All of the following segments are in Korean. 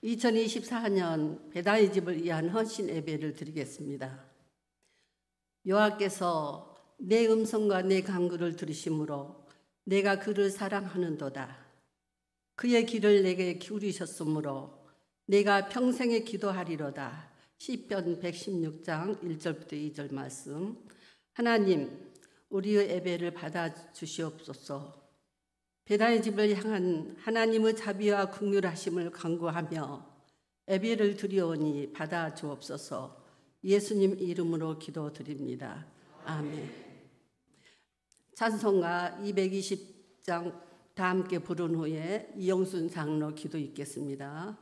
2024년 배다의 집을 위한 헌신 예배를 드리겠습니다. 여호와께서 내 음성과 내 간구를 들으심으로 내가 그를 사랑하는도다. 그의 귀를 내게 기울이셨으므로 내가 평생에 기도하리로다. 시편 116장 1절부터 2절 말씀. 하나님, 우리의 예배를 받아 주시옵소서. 배다의 집을 향한 하나님의 자비와 긍휼하심을 간구하며 예배를 드리오니 받아 주옵소서. 예수님 이름으로 기도드립니다. 아멘. 찬송가 220장 다 함께 부른 후에 이영순 장로 기도 있겠습니다.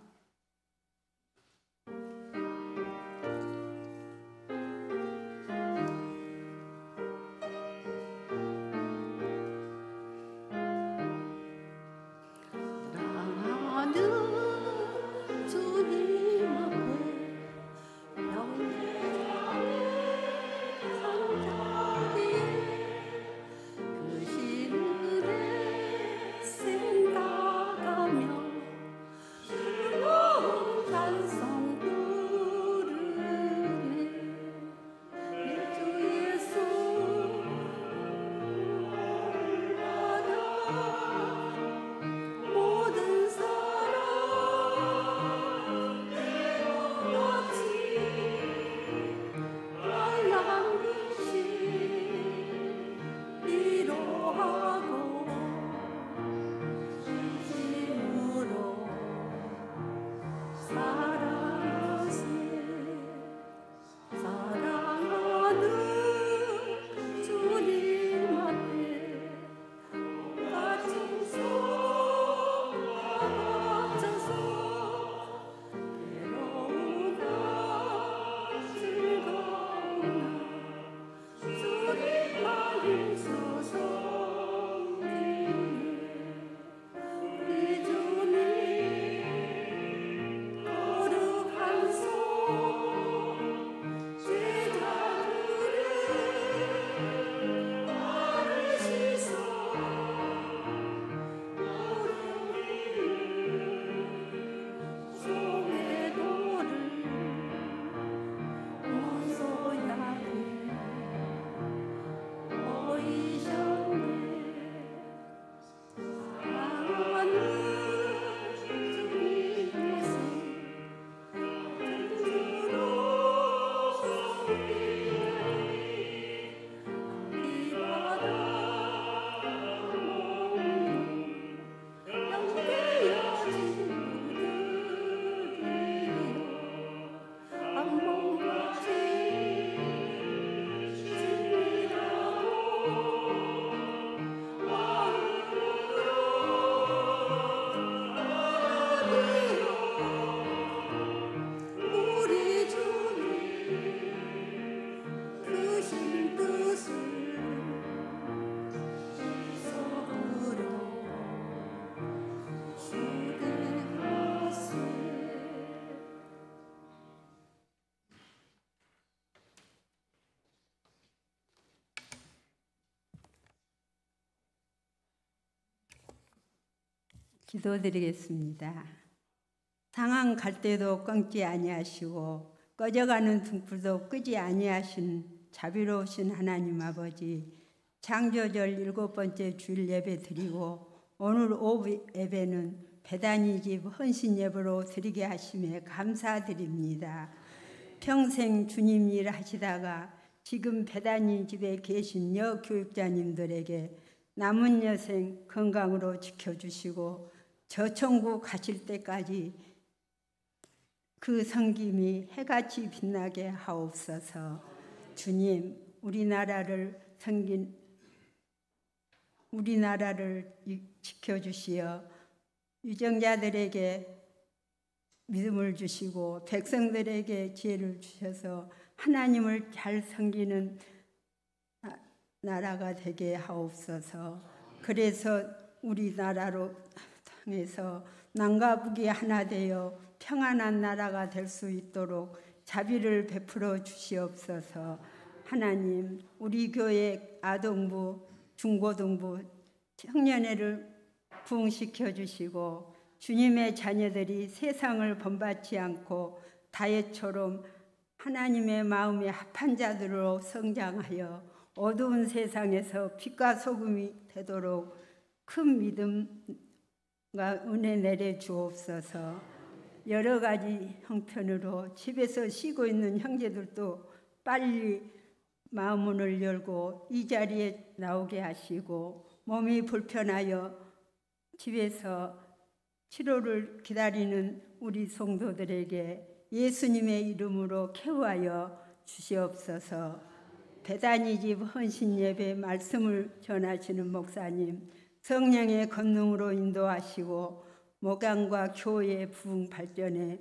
기도드리겠습니다. 상한 갈 때도 끊지 아니하시고 꺼져가는 등불도 끄지 아니하신 자비로우신 하나님 아버지, 창조절 7번째 주일 예배 드리고 오늘 오후 예배는 배다니 집 헌신 예배로 드리게 하심에 감사드립니다. 평생 주님 일 하시다가 지금 배다니 집에 계신 여교육자님들에게 남은 여생 건강으로 지켜주시고 저 천국 가실 때까지 그 섬김이 해같이 빛나게 하옵소서. 주님, 우리나라를 지켜주시어 유정자들에게 믿음을 주시고 백성들에게 지혜를 주셔서 하나님을 잘 섬기는 나라가 되게 하옵소서. 그래서 우리나라로 통해서 남과 북이 하나 되어 평안한 나라가 될 수 있도록 자비를 베풀어 주시옵소서. 하나님, 우리 교회 아동부, 중고등부, 청년회를 부흥시켜 주시고 주님의 자녀들이 세상을 본받지 않고 다윗처럼 하나님의 마음에 합한 자들로 성장하여 어두운 세상에서 빛과 소금이 되도록 큰 믿음과 은혜 내려 주옵소서. 여러 가지 형편으로 집에서 쉬고 있는 형제들도 빨리 마음문을 열고 이 자리에 나오게 하시고, 몸이 불편하여 집에서 치료를 기다리는 우리 성도들에게 예수님의 이름으로 케어하여 주시옵소서. 베다니 집 헌신 예배 말씀을 전하시는 목사님, 성령의 권능으로 인도하시고 목양과 교회의 부흥 발전에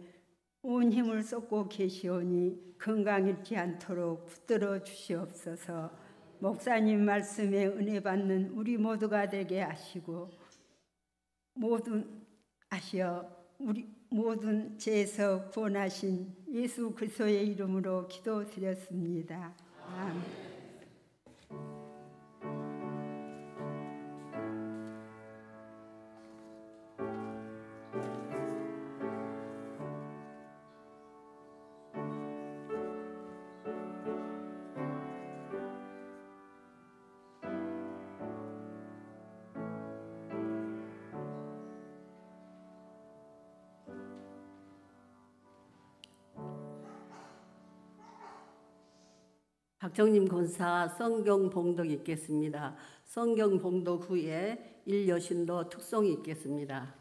온 힘을 쏟고 계시오니 건강 잃지 않도록 붙들어 주시옵소서. 목사님 말씀에 은혜 받는 우리 모두가 되게 하시고 우리 모든 죄에서 구원하신 예수 그리스도의 이름으로 기도드렸습니다. 아멘. 박정림 권사 성경 봉독 있겠습니다. 성경 봉독 후에 일여신도 특송이 있겠습니다.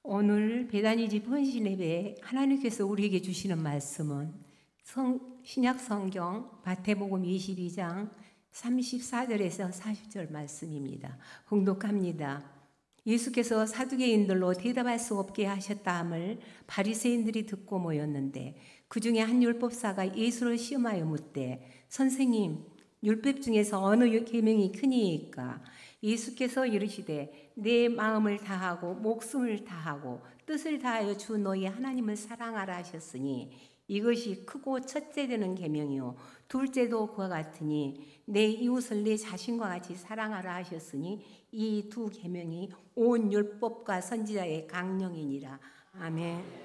오늘 베다니 집 헌신 예배에 하나님께서 우리에게 주시는 말씀은 신약 성경 마태복음 22장 34절에서 40절 말씀입니다. 봉독합니다. 예수께서 사두개인들로 대답할 수 없게 하셨다 함을 바리새인들이 듣고 모였는데 그 중에 한 율법사가 예수를 시험하여 묻되 선생님, 율법 중에서 어느 계명이 크니이까? 예수께서 이르시되 내 마음을 다하고 목숨을 다하고 뜻을 다하여 주 너희 하나님을 사랑하라 하셨으니 이것이 크고 첫째 되는 계명이요 둘째도 그와 같으니 내 이웃을 내 자신과 같이 사랑하라 하셨으니 이 두 계명이 온 율법과 선지자의 강령이니라. 아멘.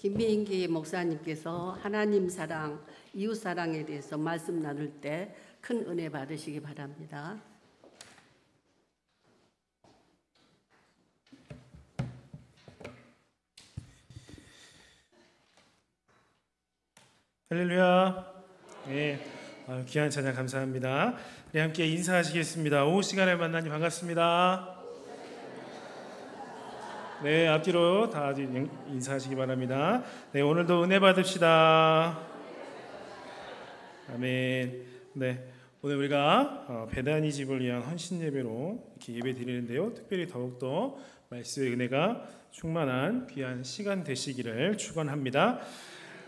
김민기 목사님께서 하나님 사랑, 이웃 사랑에 대해서 말씀 나눌 때 큰 은혜 받으시기 바랍니다. 할렐루야. 네, 귀한 찬양 감사합니다. 우리 함께 인사하시겠습니다. 오후 시간에 만나니 반갑습니다. 네, 앞뒤로 다 인사하시기 바랍니다. 네, 오늘도 은혜 받읍시다. 아멘. 네, 오늘 우리가 베다니 집을 위한 헌신 예배로 이렇게 예배 드리는데요. 특별히 더욱더 말씀의 은혜가 충만한 귀한 시간 되시기를 축원합니다.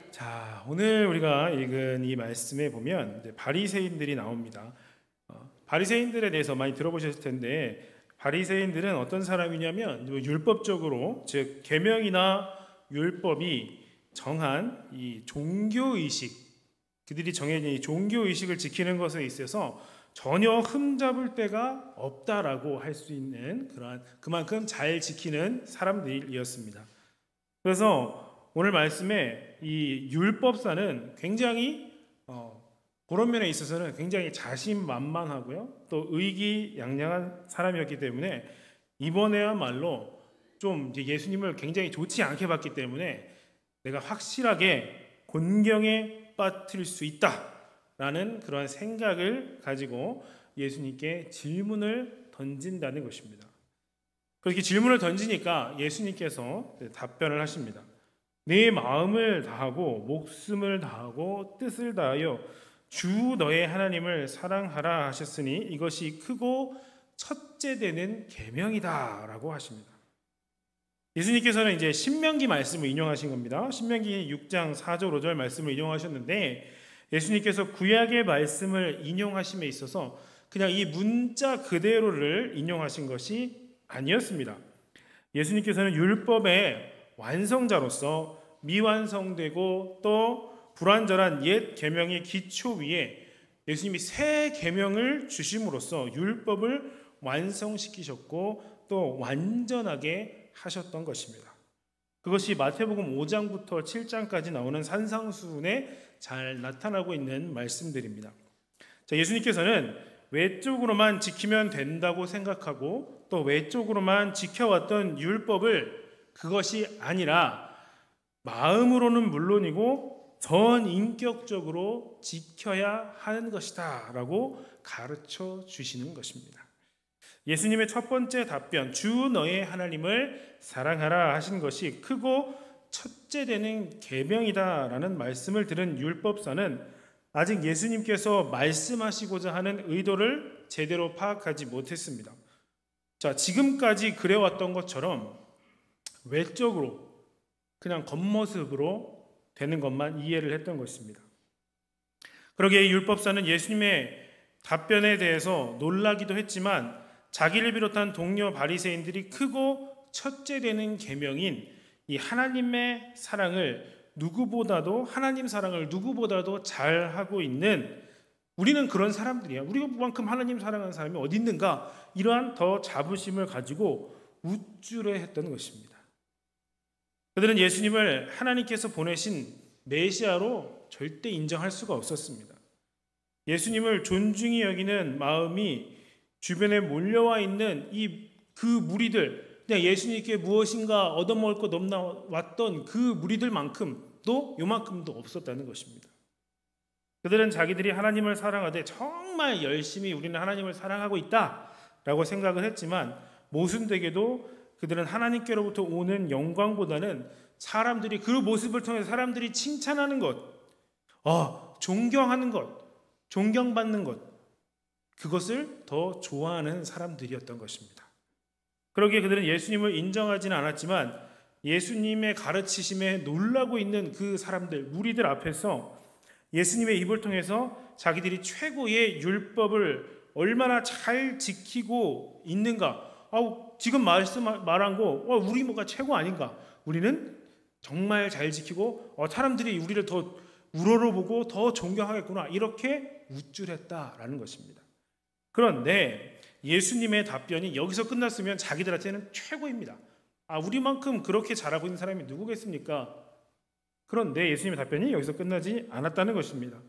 자, 오늘 우리가 읽은 이 말씀에 보면 바리새인들이 나옵니다. 바리새인들에 대해서 많이 들어보셨을 텐데, 바리새인들은 어떤 사람이냐면 율법적으로, 즉 계명이나 율법이 정한 이 종교 의식, 그들이 정해진 이 종교 의식을 지키는 것에 있어서 전혀 흠잡을 데가 없다라고 할 수 있는 그만큼 잘 지키는 사람들이었습니다. 그래서 오늘 말씀에 이 율법사는 굉장히 그런 면에 있어서는 굉장히 자신만만하고요, 또 의기양양한 사람이었기 때문에 이번에야말로 좀 이제 예수님을 굉장히 좋지 않게 봤기 때문에 내가 확실하게 곤경에 빠뜨릴 수 있다라는 그런 생각을 가지고 예수님께 질문을 던진다는 것입니다. 그렇게 질문을 던지니까 예수님께서 답변을 하십니다. 내 마음을 다하고 목숨을 다하고 뜻을 다하여 주 너의 하나님을 사랑하라 하셨으니 이것이 크고 첫째 되는 계명이다라고 하십니다. 예수님께서는 이제 신명기 말씀을 인용하신 겁니다. 신명기 6장 4절 5절 말씀을 인용하셨는데, 예수님께서 구약의 말씀을 인용하심에 있어서 그냥 이 문자 그대로를 인용하신 것이 아니었습니다. 예수님께서는 율법의 완성자로서 미완성되고 또 불완전한 옛 계명의 기초 위에 예수님이 새 계명을 주심으로써 율법을 완성시키셨고 또 완전하게 하셨던 것입니다. 그것이 마태복음 5장부터 7장까지 나오는 산상수훈에 잘 나타나고 있는 말씀들입니다. 자, 예수님께서는 외적으로만 지키면 된다고 생각하고 또 외적으로만 지켜왔던 율법을 그것이 아니라 마음으로는 물론이고 전인격적으로 지켜야 하는 것이다 라고 가르쳐 주시는 것입니다. 예수님의 첫 번째 답변, 주 너의 하나님을 사랑하라 하신 것이 크고 첫째 되는 계명이다 라는 말씀을 들은 율법사는 아직 예수님께서 말씀하시고자 하는 의도를 제대로 파악하지 못했습니다. 자, 지금까지 그래왔던 것처럼 외적으로 그냥 겉모습으로 되는 것만 이해를 했던 것입니다. 그러기에 율법사는 예수님의 답변에 대해서 놀라기도 했지만 자기를 비롯한 동료 바리새인들이 크고 첫째 되는 계명인 이 하나님의 사랑을 하나님 사랑을 누구보다도 잘 하고 있는, 우리는 그런 사람들이야, 우리만큼 하나님 사랑하는 사람이 어디 있는가, 이러한 더 자부심을 가지고 우쭐해했던 것입니다. 그들은 예수님을 하나님께서 보내신 메시아로 절대 인정할 수가 없었습니다. 예수님을 존중히 여기는 마음이 주변에 몰려와 있는 그 무리들, 그냥 예수님께 무엇인가 얻어먹을 것 없나 왔던 그 무리들만큼도 요만큼도 없었다는 것입니다. 그들은 자기들이 하나님을 사랑하되 정말 열심히 우리는 하나님을 사랑하고 있다라고 생각을 했지만 모순되게도 그들은 하나님께로부터 오는 영광보다는 사람들이 그 모습을 통해서 사람들이 칭찬하는 것, 존경하는 것, 존경받는 것, 그것을 더 좋아하는 사람들이었던 것입니다. 그러기에 그들은 예수님을 인정하지는 않았지만 예수님의 가르치심에 놀라고 있는 그 사람들, 무리들 앞에서 예수님의 입을 통해서 자기들이 최고의 율법을 얼마나 잘 지키고 있는가, 지금 말한 거 우리 뭐가 최고 아닌가, 우리는 정말 잘 지키고 사람들이 우리를 더 우러러보고 더 존경하겠구나, 이렇게 우쭐했다라는 것입니다. 그런데 예수님의 답변이 여기서 끝났으면 자기들한테는 최고입니다. 우리만큼 그렇게 잘하고 있는 사람이 누구겠습니까? 그런데 예수님의 답변이 여기서 끝나지 않았다는 것입니다.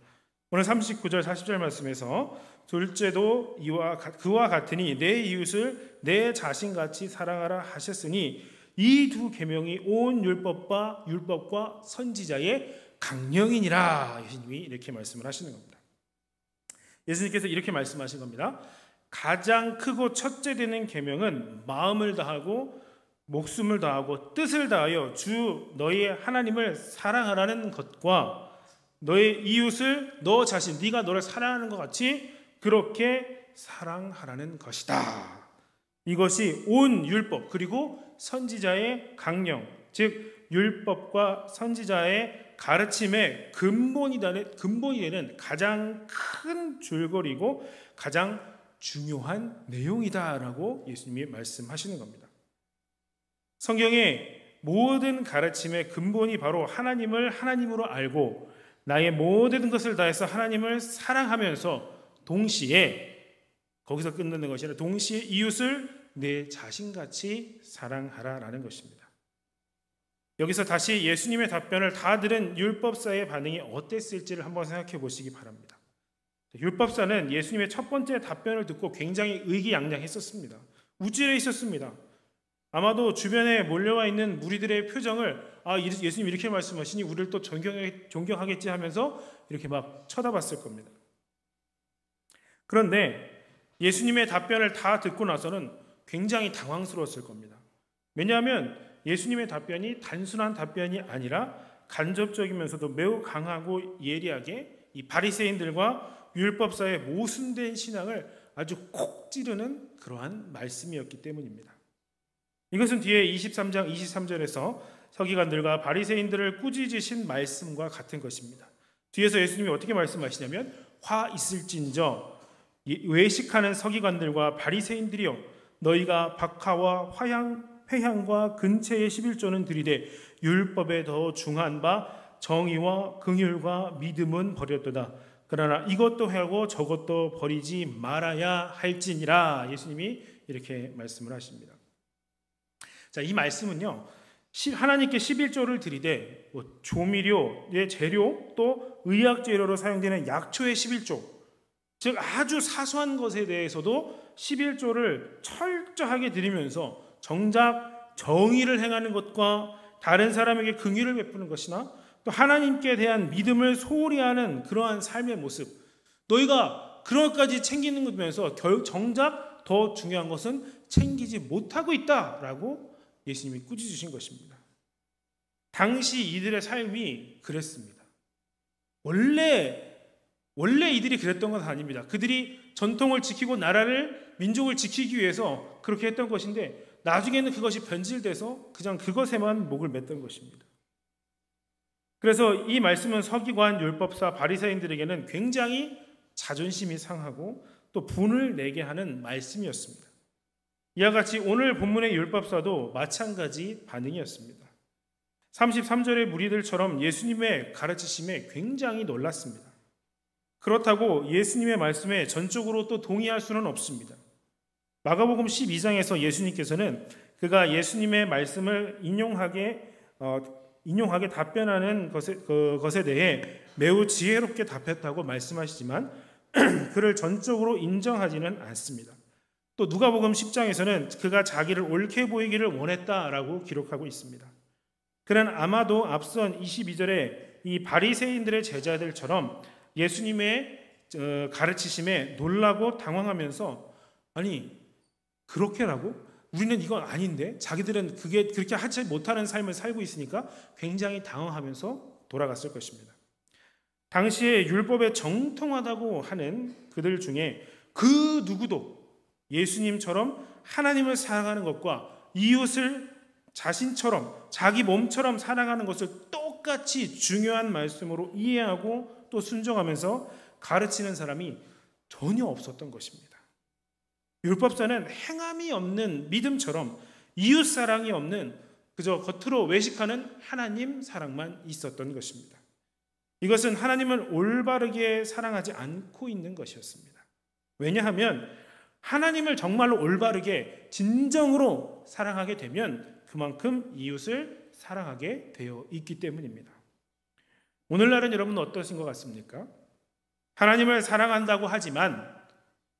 오늘 39절 40절 말씀에서 둘째도 그와 같으니 내 이웃을 내 자신같이 사랑하라 하셨으니 이 두 계명이 온 율법과 선지자의 강령이니라. 예수님이 이렇게 말씀을 하시는 겁니다. 예수님께서 이렇게 말씀하신 겁니다. 가장 크고 첫째 되는 계명은 마음을 다하고 목숨을 다하고 뜻을 다하여 주 너희의 하나님을 사랑하라는 것과 너의 이웃을 너 자신, 네가 너를 사랑하는 것 같이 그렇게 사랑하라는 것이다. 이것이 온 율법 그리고 선지자의 강령, 즉 율법과 선지자의 가르침의 근본이 되는 가장 큰 줄거리고 가장 중요한 내용이다라고 예수님이 말씀하시는 겁니다. 성경의 모든 가르침의 근본이 바로 하나님을 하나님으로 알고 나의 모든 것을 다해서 하나님을 사랑하면서 동시에 거기서 끝나는 것이 아니라 동시에 이웃을 내 자신같이 사랑하라라는 것입니다. 여기서 다시 예수님의 답변을 다 들은 율법사의 반응이 어땠을지를 한번 생각해 보시기 바랍니다. 율법사는 예수님의 첫 번째 답변을 듣고 굉장히 의기양양했었습니다. 우쭐해 있었습니다. 아마도 주변에 몰려와 있는 무리들의 표정을 예수님 이렇게 말씀하시니 우리를 또 존경하겠지 하면서 이렇게 막 쳐다봤을 겁니다. 그런데 예수님의 답변을 다 듣고 나서는 굉장히 당황스러웠을 겁니다. 왜냐하면 예수님의 답변이 단순한 답변이 아니라 간접적이면서도 매우 강하고 예리하게 이 바리새인들과 율법사의 모순된 신앙을 아주 콕 찌르는 그러한 말씀이었기 때문입니다. 이것은 뒤에 23장 23절에서 서기관들과 바리새인들을 꾸짖으신 말씀과 같은 것입니다. 뒤에서 예수님이 어떻게 말씀하시냐면 화 있을진저 외식하는 서기관들과 바리새인들이여 너희가 박하와 회향과 근체의 11조는 들이되 율법에 더 중한 바 정의와 긍휼과 믿음은 버렸도다. 그러나 이것도 하고 저것도 버리지 말아야 할지니라. 예수님이 이렇게 말씀을 하십니다. 자, 이 말씀은요, 하나님께 11조를 드리되 조미료의 재료 또 의약 재료로 사용되는 약초의 11조, 즉 아주 사소한 것에 대해서도 11조를 철저하게 드리면서 정작 정의를 행하는 것과 다른 사람에게 긍휼을 베푸는 것이나 또 하나님께 대한 믿음을 소홀히 하는 그러한 삶의 모습, 너희가 그런 것까지 챙기는 것면서 정작 더 중요한 것은 챙기지 못하고 있다라고 예수님이 꾸짖으신 것입니다. 당시 이들의 삶이 그랬습니다. 원래 이들이 그랬던 건 아닙니다. 그들이 전통을 지키고 나라를 민족을 지키기 위해서 그렇게 했던 것인데 나중에는 그것이 변질돼서 그냥 그것에만 목을 맸던 것입니다. 그래서 이 말씀은 서기관, 율법사, 바리새인들에게는 굉장히 자존심이 상하고 또 분을 내게 하는 말씀이었습니다. 이와 같이 오늘 본문의 율법사도 마찬가지 반응이었습니다. 33절의 무리들처럼 예수님의 가르치심에 굉장히 놀랐습니다. 그렇다고 예수님의 말씀에 전적으로 또 동의할 수는 없습니다. 마가복음 12장에서 예수님께서는 그가 예수님의 말씀을 인용하게 답변하는 것에 대해 매우 지혜롭게 답했다고 말씀하시지만 그를 전적으로 인정하지는 않습니다. 또 누가복음 10장에서는 그가 자기를 옳게 보이기를 원했다라고 기록하고 있습니다. 그는 아마도 앞선 22절에 이 바리새인들의 제자들처럼 예수님의 가르치심에 놀라고 당황하면서 아니 그렇게라고? 우리는 이건 아닌데 자기들은 그렇게 하지 못하는 삶을 살고 있으니까 굉장히 당황하면서 돌아갔을 것입니다. 당시에 율법에 정통하다고 하는 그들 중에 그 누구도 예수님처럼 하나님을 사랑하는 것과 이웃을 자신처럼 자기 몸처럼 사랑하는 것을 똑같이 중요한 말씀으로 이해하고 또 순종하면서 가르치는 사람이 전혀 없었던 것입니다. 율법사는 행함이 없는 믿음처럼 이웃사랑이 없는 그저 겉으로 외식하는 하나님 사랑만 있었던 것입니다. 이것은 하나님을 올바르게 사랑하지 않고 있는 것이었습니다. 왜냐하면 하나님을 정말로 올바르게 진정으로 사랑하게 되면 그만큼 이웃을 사랑하게 되어 있기 때문입니다. 오늘날은 여러분 어떠신 것 같습니까? 하나님을 사랑한다고 하지만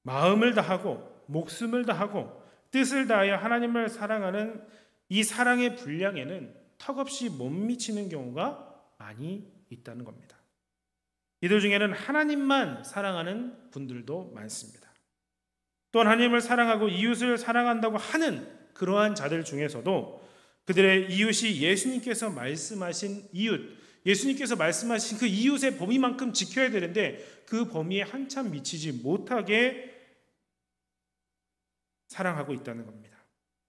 마음을 다하고 목숨을 다하고 뜻을 다하여 하나님을 사랑하는 이 사랑의 분량에는 턱없이 못 미치는 경우가 많이 있다는 겁니다. 이들 중에는 하나님만 사랑하는 분들도 많습니다. 또한 하나님을 사랑하고 이웃을 사랑한다고 하는 그러한 자들 중에서도 그들의 이웃이 예수님께서 말씀하신 이웃, 예수님께서 말씀하신 그 이웃의 범위만큼 지켜야 되는데 그 범위에 한참 미치지 못하게 사랑하고 있다는 겁니다.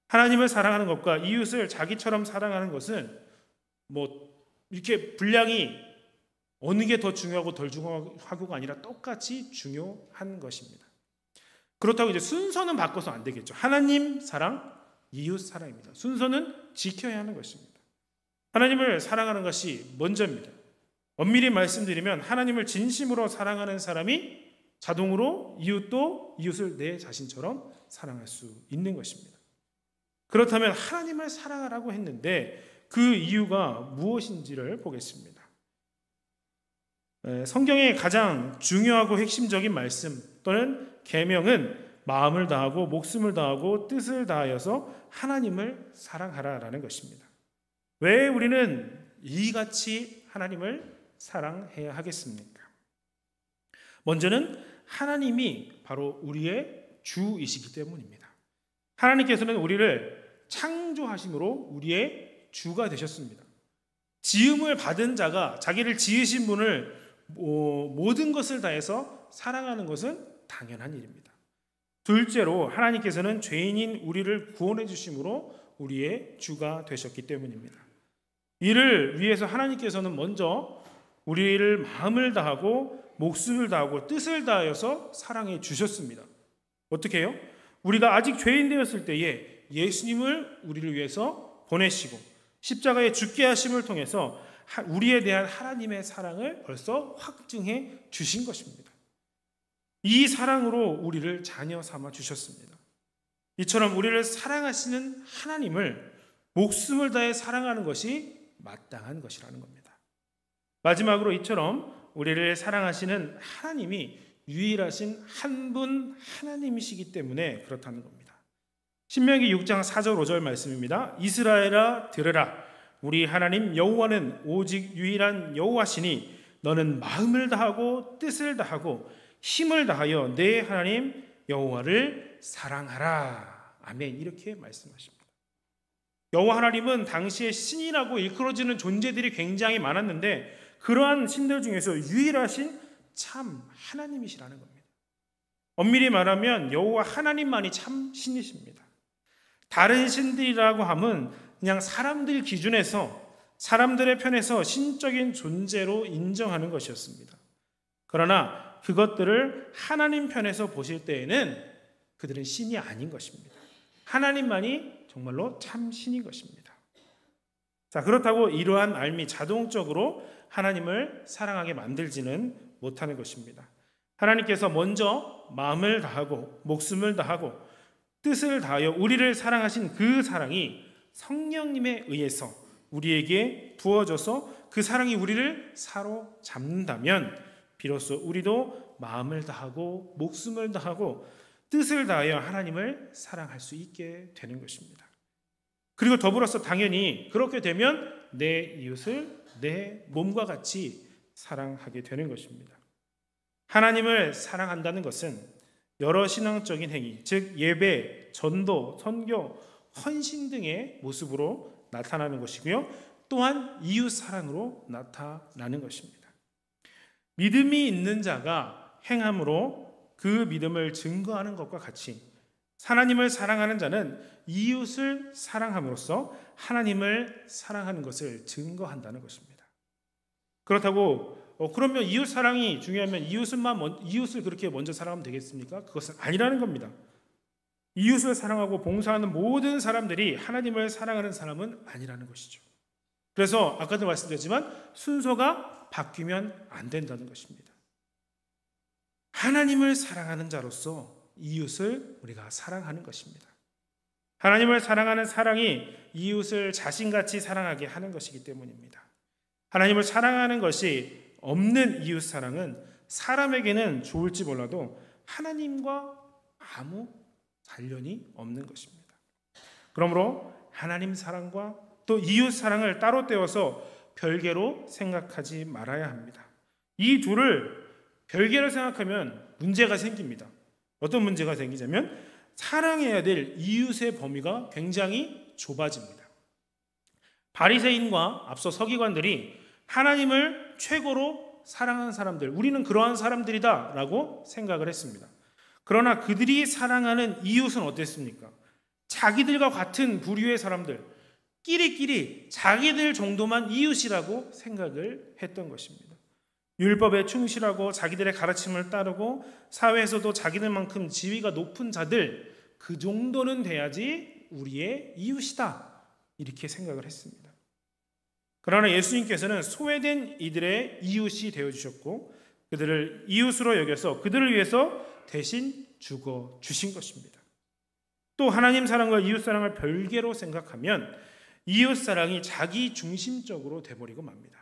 하나님을 사랑하는 것과 이웃을 자기처럼 사랑하는 것은 이렇게 분량이 어느 게 더 중요하고 덜 중요하고가 아니라 똑같이 중요한 것입니다. 그렇다고 이제 순서는 바꿔서 안 되겠죠. 하나님 사랑, 이웃 사랑입니다. 순서는 지켜야 하는 것입니다. 하나님을 사랑하는 것이 먼저입니다. 엄밀히 말씀드리면 하나님을 진심으로 사랑하는 사람이 자동으로 이웃을 내 자신처럼 사랑할 수 있는 것입니다. 그렇다면 하나님을 사랑하라고 했는데 그 이유가 무엇인지를 보겠습니다. 성경의 가장 중요하고 핵심적인 말씀 또는 계명은 마음을 다하고 목숨을 다하고 뜻을 다하여서 하나님을 사랑하라라는 것입니다. 왜 우리는 이같이 하나님을 사랑해야 하겠습니까? 먼저는 하나님이 바로 우리의 주이시기 때문입니다. 하나님께서는 우리를 창조하심으로 우리의 주가 되셨습니다. 지음을 받은 자가 자기를 지으신 분을 모든 것을 다해서 사랑하는 것은 당연한 일입니다. 둘째로 하나님께서는 죄인인 우리를 구원해 주심으로 우리의 주가 되셨기 때문입니다. 이를 위해서 하나님께서는 먼저 우리를 마음을 다하고 목숨을 다하고 뜻을 다하여서 사랑해 주셨습니다. 어떻게 해요? 우리가 아직 죄인 되었을 때에 예수님을 우리를 위해서 보내시고 십자가에 죽게 하심을 통해서 우리에 대한 하나님의 사랑을 벌써 확증해 주신 것입니다. 이 사랑으로 우리를 자녀 삼아 주셨습니다. 이처럼 우리를 사랑하시는 하나님을 목숨을 다해 사랑하는 것이 마땅한 것이라는 겁니다. 마지막으로 이처럼 우리를 사랑하시는 하나님이 유일하신 한 분 하나님이시기 때문에 그렇다는 겁니다. 신명기 6장 4절 5절 말씀입니다. 이스라엘아 들으라. 우리 하나님 여호와는 오직 유일한 여호와시니 너는 마음을 다하고 뜻을 다하고 힘을 다하여 내 하나님 여호와를 사랑하라. 아멘. 이렇게 말씀하십니다. 여호와 하나님은 당시에 신이라고 일컬어지는 존재들이 굉장히 많았는데 그러한 신들 중에서 유일하신 참 하나님이시라는 겁니다. 엄밀히 말하면 여호와 하나님만이 참 신이십니다. 다른 신들이라고 하면 그냥 사람들 기준에서 사람들의 편에서 신적인 존재로 인정하는 것이었습니다. 그러나 그것들을 하나님 편에서 보실 때에는 그들은 신이 아닌 것입니다. 하나님만이 정말로 참 신인 것입니다. 자, 그렇다고 이러한 알미 자동적으로 하나님을 사랑하게 만들지는 못하는 것입니다. 하나님께서 먼저 마음을 다하고 목숨을 다하고 뜻을 다하여 우리를 사랑하신 그 사랑이 성령님에 의해서 우리에게 부어져서 그 사랑이 우리를 사로잡는다면 비로소 우리도 마음을 다하고 목숨을 다하고 뜻을 다하여 하나님을 사랑할 수 있게 되는 것입니다. 그리고 더불어서 당연히 그렇게 되면 내 이웃을 내 몸과 같이 사랑하게 되는 것입니다. 하나님을 사랑한다는 것은 여러 신앙적인 행위, 즉 예배, 전도, 선교, 헌신 등의 모습으로 나타나는 것이고요. 또한 이웃 사랑으로 나타나는 것입니다. 믿음이 있는 자가 행함으로 그 믿음을 증거하는 것과 같이 하나님을 사랑하는 자는 이웃을 사랑함으로써 하나님을 사랑하는 것을 증거한다는 것입니다. 그렇다고 그러면 이웃 사랑이 중요하면 이웃을 그렇게 먼저 사랑하면 되겠습니까? 그것은 아니라는 겁니다. 이웃을 사랑하고 봉사하는 모든 사람들이 하나님을 사랑하는 사람은 아니라는 것이죠. 그래서 아까도 말씀드렸지만 순서가 바뀌면 안 된다는 것입니다. 하나님을 사랑하는 자로서 이웃을 우리가 사랑하는 것입니다. 하나님을 사랑하는 사랑이 이웃을 자신같이 사랑하게 하는 것이기 때문입니다. 하나님을 사랑하는 것이 없는 이웃 사랑은 사람에게는 좋을지 몰라도 하나님과 아무 관련이 없는 것입니다. 그러므로 하나님 사랑과 또 이웃 사랑을 따로 떼어서 별개로 생각하지 말아야 합니다. 이 둘을 별개로 생각하면 문제가 생깁니다. 어떤 문제가 생기냐면 사랑해야 될 이웃의 범위가 굉장히 좁아집니다. 바리새인과 앞서 서기관들이 하나님을 최고로 사랑하는 사람들, 우리는 그러한 사람들이다 라고 생각을 했습니다. 그러나 그들이 사랑하는 이웃은 어땠습니까? 자기들과 같은 부류의 사람들, 끼리끼리 자기들 정도만 이웃이라고 생각을 했던 것입니다. 율법에 충실하고 자기들의 가르침을 따르고 사회에서도 자기들만큼 지위가 높은 자들, 그 정도는 돼야지 우리의 이웃이다, 이렇게 생각을 했습니다. 그러나 예수님께서는 소외된 이들의 이웃이 되어주셨고 그들을 이웃으로 여겨서 그들을 위해서 대신 죽어주신 것입니다. 또 하나님 사랑과 이웃 사랑을 별개로 생각하면 이웃 사랑이 자기 중심적으로 돼버리고 맙니다.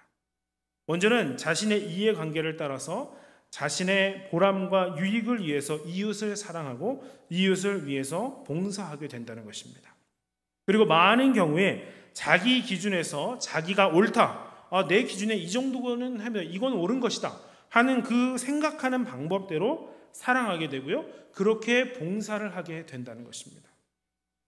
먼저는 자신의 이해관계를 따라서 자신의 보람과 유익을 위해서 이웃을 사랑하고 이웃을 위해서 봉사하게 된다는 것입니다. 그리고 많은 경우에 자기 기준에서 자기가 옳다, 내 기준에 이 정도는 하면 이건 옳은 것이다 하는 그 생각하는 방법대로 사랑하게 되고요, 그렇게 봉사를 하게 된다는 것입니다.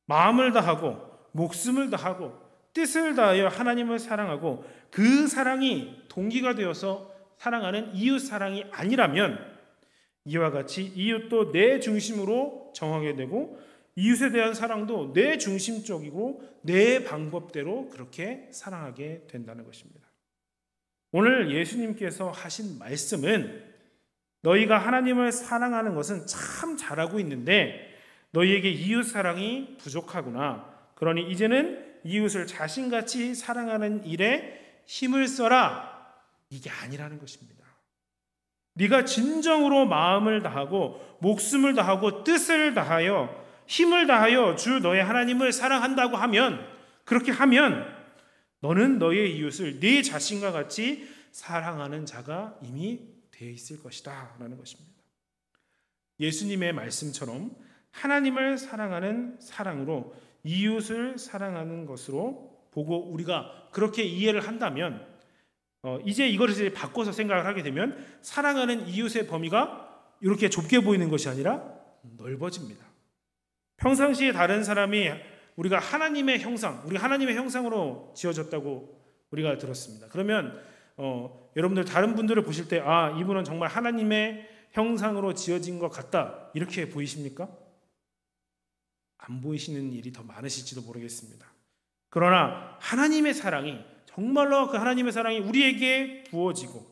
마음을 다하고 목숨을 다하고 뜻을 다하여 하나님을 사랑하고 그 사랑이 동기가 되어서 사랑하는 이웃 사랑이 아니라면 이와 같이 이웃도 내 중심으로 정하게 되고 이웃에 대한 사랑도 내 중심적이고 내 방법대로 그렇게 사랑하게 된다는 것입니다. 오늘 예수님께서 하신 말씀은 너희가 하나님을 사랑하는 것은 참 잘하고 있는데 너희에게 이웃 사랑이 부족하구나. 그러니 이제는 이웃을 자신같이 사랑하는 일에 힘을 써라. 이게 아니라는 것입니다. 네가 진정으로 마음을 다하고 목숨을 다하고 뜻을 다하여 힘을 다하여 주 너의 하나님을 사랑한다고 하면, 그렇게 하면 너는 너의 이웃을 네 자신과 같이 사랑하는 자가 이미 되어 있을 것이다 라는 것입니다. 예수님의 말씀처럼 하나님을 사랑하는 사랑으로 이웃을 사랑하는 것으로 보고 우리가 그렇게 이해를 한다면 이제 이것을 바꿔서 생각을 하게 되면 사랑하는 이웃의 범위가 이렇게 좁게 보이는 것이 아니라 넓어집니다. 평상시에 다른 사람이 우리가 하나님의 형상, 우리 하나님의 형상으로 지어졌다고 우리가 들었습니다. 그러면 여러분들 다른 분들을 보실 때 이분은 정말 하나님의 형상으로 지어진 것 같다 이렇게 보이십니까? 안 보이시는 일이 더 많으실지도 모르겠습니다. 그러나 하나님의 사랑이 정말로 그 하나님의 사랑이 우리에게 부어지고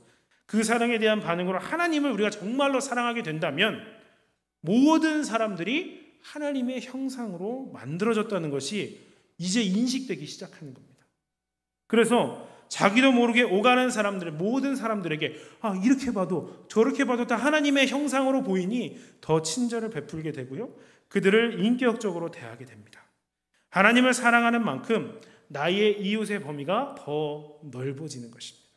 그 사랑에 대한 반응으로 하나님을 우리가 정말로 사랑하게 된다면 모든 사람들이 하나님의 형상으로 만들어졌다는 것이 이제 인식되기 시작하는 겁니다. 그래서 자기도 모르게 오가는 사람들, 모든 사람들에게 이렇게 봐도 저렇게 봐도 다 하나님의 형상으로 보이니 더 친절을 베풀게 되고요, 그들을 인격적으로 대하게 됩니다. 하나님을 사랑하는 만큼 나의 이웃의 범위가 더 넓어지는 것입니다.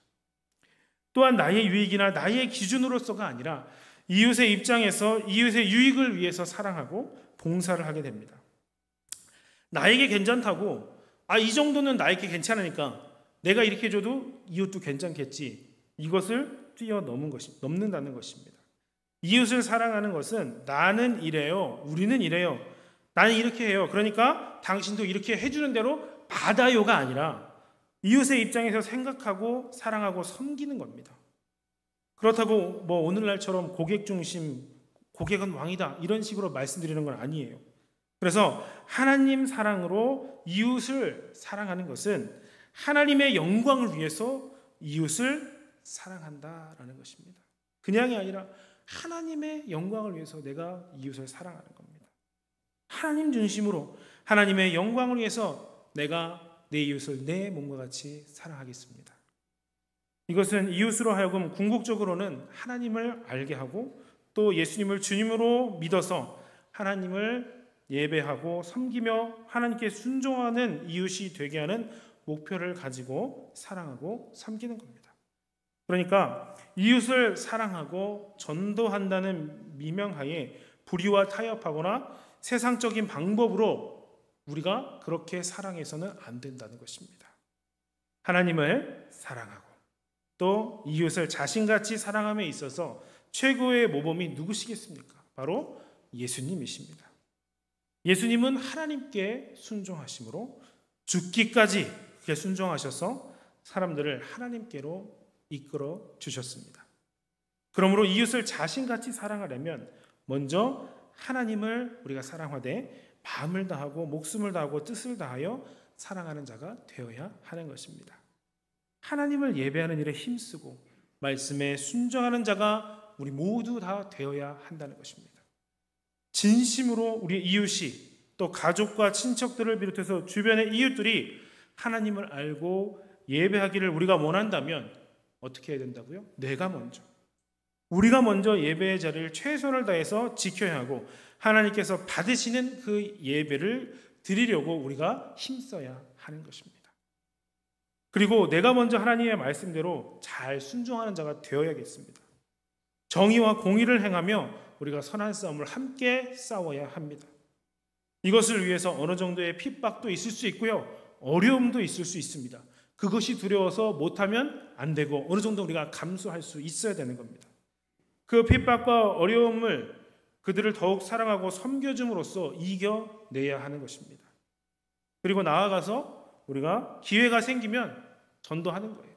또한 나의 유익이나 나의 기준으로서가 아니라 이웃의 입장에서 이웃의 유익을 위해서 사랑하고 봉사를 하게 됩니다. 나에게 괜찮다고 이 정도는 나에게 괜찮으니까 내가 이렇게 해줘도 이웃도 괜찮겠지, 이것을 넘는다는 것입니다. 이웃을 사랑하는 것은 나는 이래요, 우리는 이래요, 나는 이렇게 해요, 그러니까 당신도 이렇게 해주는 대로 받아요가 아니라 이웃의 입장에서 생각하고 사랑하고 섬기는 겁니다. 그렇다고 오늘날처럼 고객 중심, 고객은 왕이다 이런 식으로 말씀드리는 건 아니에요. 그래서 하나님 사랑으로 이웃을 사랑하는 것은 하나님의 영광을 위해서 이웃을 사랑한다라는 것입니다. 그냥이 아니라 하나님의 영광을 위해서 내가 이웃을 사랑하는 겁니다. 하나님 중심으로 하나님의 영광을 위해서 내가 내 이웃을 내 몸과 같이 사랑하겠습니다. 이것은 이웃으로 하여금 궁극적으로는 하나님을 알게 하고 또 예수님을 주님으로 믿어서 하나님을 예배하고 섬기며 하나님께 순종하는 이웃이 되게 하는 목표를 가지고 사랑하고 섬기는 겁니다. 그러니까 이웃을 사랑하고 전도한다는 미명하에 불의와 타협하거나 세상적인 방법으로 우리가 그렇게 사랑해서는 안 된다는 것입니다. 하나님을 사랑하고 또 이웃을 자신같이 사랑함에 있어서 최고의 모범이 누구시겠습니까? 바로 예수님이십니다. 예수님은 하나님께 순종하심으로 죽기까지 그렇게 순종하셔서 사람들을 하나님께로 이끌어 주셨습니다. 그러므로 이웃을 자신같이 사랑하려면 먼저 하나님을 우리가 사랑하되 마음을 다하고 목숨을 다하고 뜻을 다하여 사랑하는 자가 되어야 하는 것입니다. 하나님을 예배하는 일에 힘쓰고 말씀에 순종하는 자가 우리 모두 다 되어야 한다는 것입니다. 진심으로 우리 이웃이 또 가족과 친척들을 비롯해서 주변의 이웃들이 하나님을 알고 예배하기를 우리가 원한다면 어떻게 해야 된다고요? 우리가 먼저 예배의 자리를 최선을 다해서 지켜야 하고 하나님께서 받으시는 그 예배를 드리려고 우리가 힘써야 하는 것입니다. 그리고 내가 먼저 하나님의 말씀대로 잘 순종하는 자가 되어야겠습니다. 정의와 공의를 행하며 우리가 선한 싸움을 함께 싸워야 합니다. 이것을 위해서 어느 정도의 핍박도 있을 수 있고요. 어려움도 있을 수 있습니다. 그것이 두려워서 못하면 안 되고 어느 정도 우리가 감수할 수 있어야 되는 겁니다. 그 핍박과 어려움을 그들을 더욱 사랑하고 섬겨줌으로써 이겨내야 하는 것입니다. 그리고 나아가서 우리가 기회가 생기면 전도하는 거예요.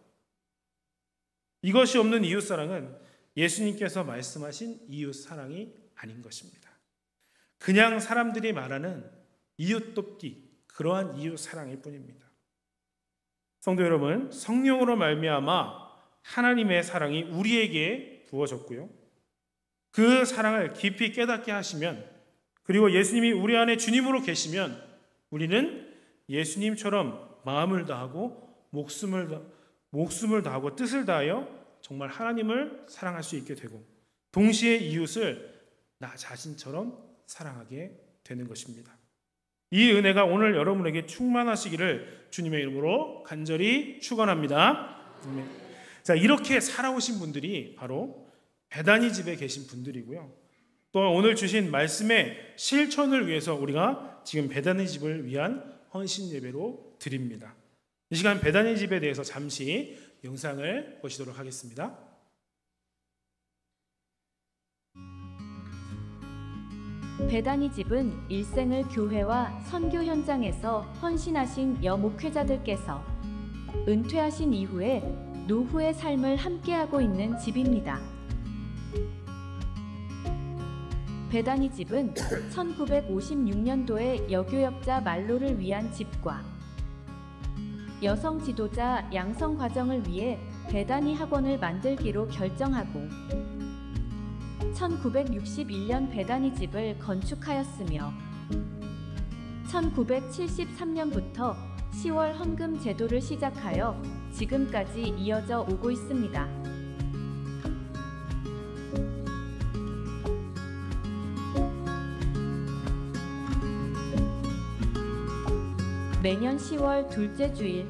이것이 없는 이웃사랑은 예수님께서 말씀하신 이웃사랑이 아닌 것입니다. 그냥 사람들이 말하는 이웃 돕기, 그러한 이웃사랑일 뿐입니다. 성도 여러분, 성령으로 말미암아 하나님의 사랑이 우리에게 부어졌고요. 그 사랑을 깊이 깨닫게 하시면, 그리고 예수님이 우리 안에 주님으로 계시면 우리는 예수님처럼 마음을 다하고 목숨을 다하고 뜻을 다하여 정말 하나님을 사랑할 수 있게 되고 동시에 이웃을 나 자신처럼 사랑하게 되는 것입니다. 이 은혜가 오늘 여러분에게 충만하시기를 주님의 이름으로 간절히 축원합니다. 자, 이렇게 살아오신 분들이 바로 베다니 집에 계신 분들이고요. 또 오늘 주신 말씀의 실천을 위해서 우리가 지금 베다니 집을 위한 헌신 예배로 드립니다. 이 시간 베다니 집에 대해서 잠시 영상을 보시도록 하겠습니다. 베다니 집은 일생을 교회와 선교 현장에서 헌신하신 여목회자들께서 은퇴하신 이후에 노후의 삶을 함께하고 있는 집입니다. 베다니 집은 1956년도에 여교역자 만로를 위한 집과 여성 지도자 양성 과정을 위해 베다니 학원을 만들기로 결정하고 1961년 베다니 집을 건축하였으며 1973년부터 10월 헌금 제도를 시작하여 지금까지 이어져 오고 있습니다. 매년 10월 둘째 주일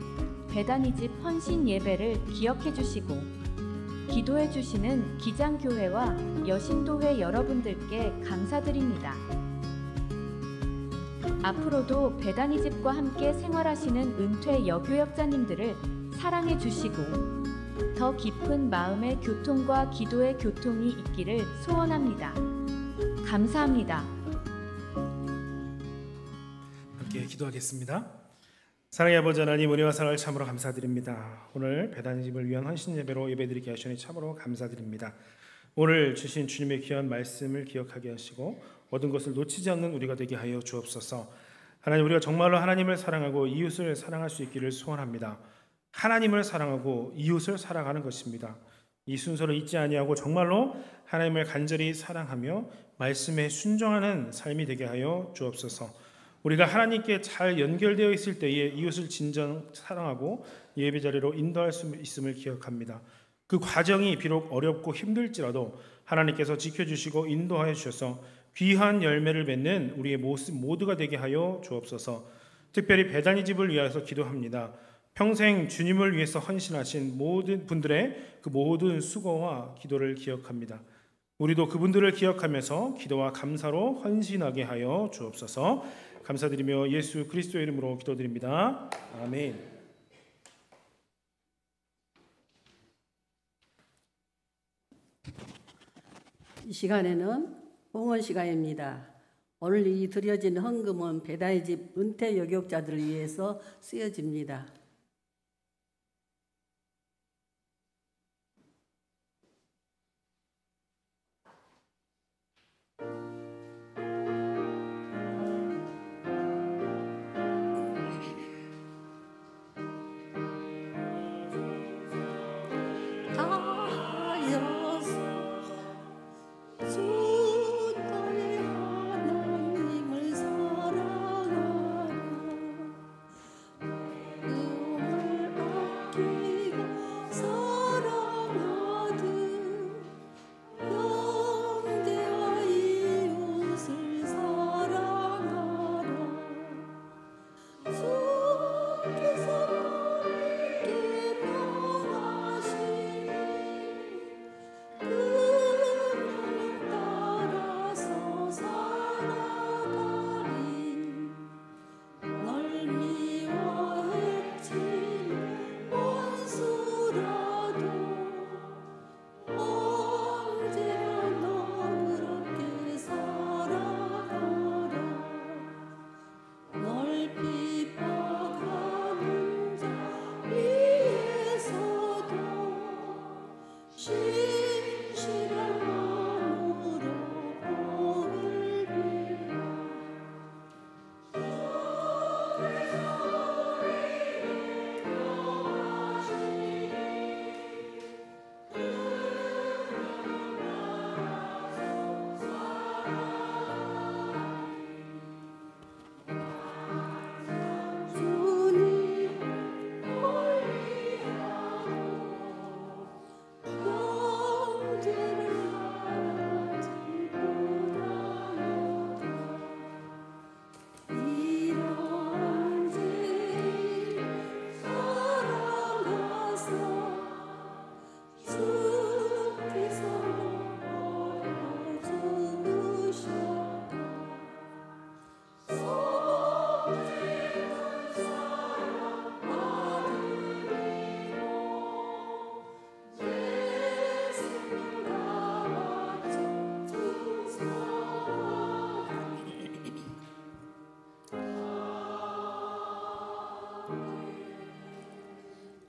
베다니 집 헌신 예배를 기억해 주시고 기도해 주시는 기장교회와 여신도회 여러분들께 감사드립니다. 앞으로도 베다니 집과 함께 생활하시는 은퇴 여교역자님들을 사랑해 주시고 더 깊은 마음의 교통과 기도의 교통이 있기를 소원합니다. 감사합니다. 함께 기도하겠습니다. 사랑의 아버지 하나님, 은혜와 사랑을 참으로 감사드립니다. 오늘 베다니 집을 위한 헌신 예배로 예배드리게 하시니 참으로 감사드립니다. 오늘 주신 주님의 귀한 말씀을 기억하게 하시고 모든 것을 놓치지 않는 우리가 되게 하여 주옵소서. 하나님, 우리가 정말로 하나님을 사랑하고 이웃을 사랑할 수 있기를 소원합니다. 하나님을 사랑하고 이웃을 사랑하는 것입니다. 이 순서를 잊지 아니하고 정말로 하나님을 간절히 사랑하며 말씀에 순종하는 삶이 되게 하여 주옵소서. 우리가 하나님께 잘 연결되어 있을 때에 이웃을 진정 사랑하고 예배 자리로 인도할 수 있음을 기억합니다. 그 과정이 비록 어렵고 힘들지라도 하나님께서 지켜주시고 인도하여 주셔서 귀한 열매를 맺는 우리의 모습 모두가 되게 하여 주옵소서. 특별히 베다니 집을 위하여서 기도합니다. 평생 주님을 위해서 헌신하신 모든 분들의 그 모든 수고와 기도를 기억합니다. 우리도 그분들을 기억하면서 기도와 감사로 헌신하게 하여 주옵소서. 감사드리며 예수 그리스도의 이름으로 기도드립니다. 아멘. 이 시간에는 봉헌 시간입니다. 오늘 이 드려진 헌금은 배단의 집 은퇴 여교육자들을 위해서 쓰여집니다.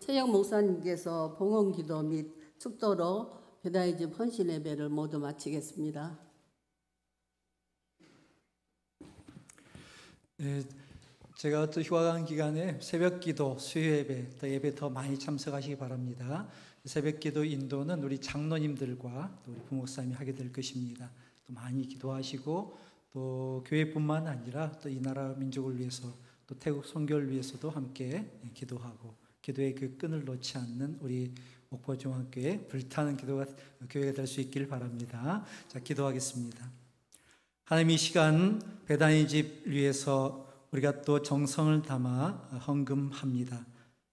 최영 목사님께서 봉헌기도 및 축도로 배단의 집 헌신 예배를 모두 마치겠습니다. 네, 제가 또 휴가간 기간에 새벽기도, 수요예배, 또 예배 더 많이 참석하시기 바랍니다. 새벽기도 인도는 우리 장로님들과 또 우리 부목사님이 하게 될 것입니다. 또 많이 기도하시고 또 교회뿐만 아니라 또 이 나라 민족을 위해서 또 태국 선교를 위해서도 함께 기도하고 기도의 그 끈을 놓지 않는 우리 목포중학교의 불타는 교회가 될 수 있길 바랍니다. 자, 기도하겠습니다. 하나님, 이 시간 배단의 집 위해서 우리가 또 정성을 담아 헌금합니다.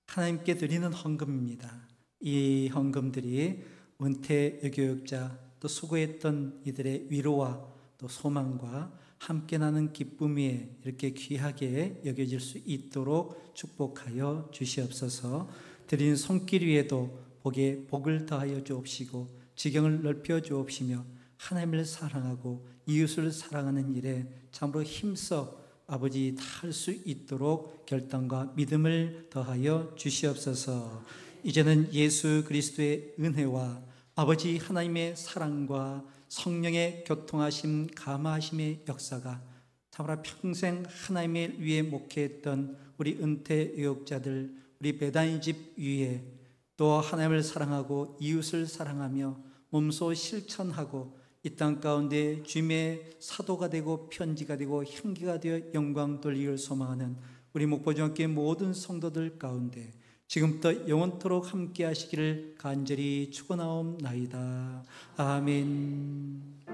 하나님께 드리는 헌금입니다. 이 헌금들이 은퇴 여교육자 또 수고했던 이들의 위로와 또 소망과 함께 나는 기쁨 위에 이렇게 귀하게 여겨질 수 있도록 축복하여 주시옵소서. 드린 손길 위에도 복에 복을 더하여 주옵시고 지경을 넓혀 주옵시며 하나님을 사랑하고 이웃을 사랑하는 일에 참으로 힘써 아버지 다 할 수 있도록 결단과 믿음을 더하여 주시옵소서. 이제는 예수 그리스도의 은혜와 아버지 하나님의 사랑과 성령의 교통하심, 감화하심의 역사가 참으로 평생 하나님의 위에 목회했던 우리 은퇴 의역자들, 우리 배단의 집 위에 또 하나님을 사랑하고 이웃을 사랑하며 몸소 실천하고 이 땅 가운데 주님의 사도가 되고 편지가 되고 향기가 되어 영광 돌리기를 소망하는 우리 목포중학교의 모든 성도들 가운데 지금부터 영원토록 함께 하시기를 간절히 축원하옵나이다. 아멘.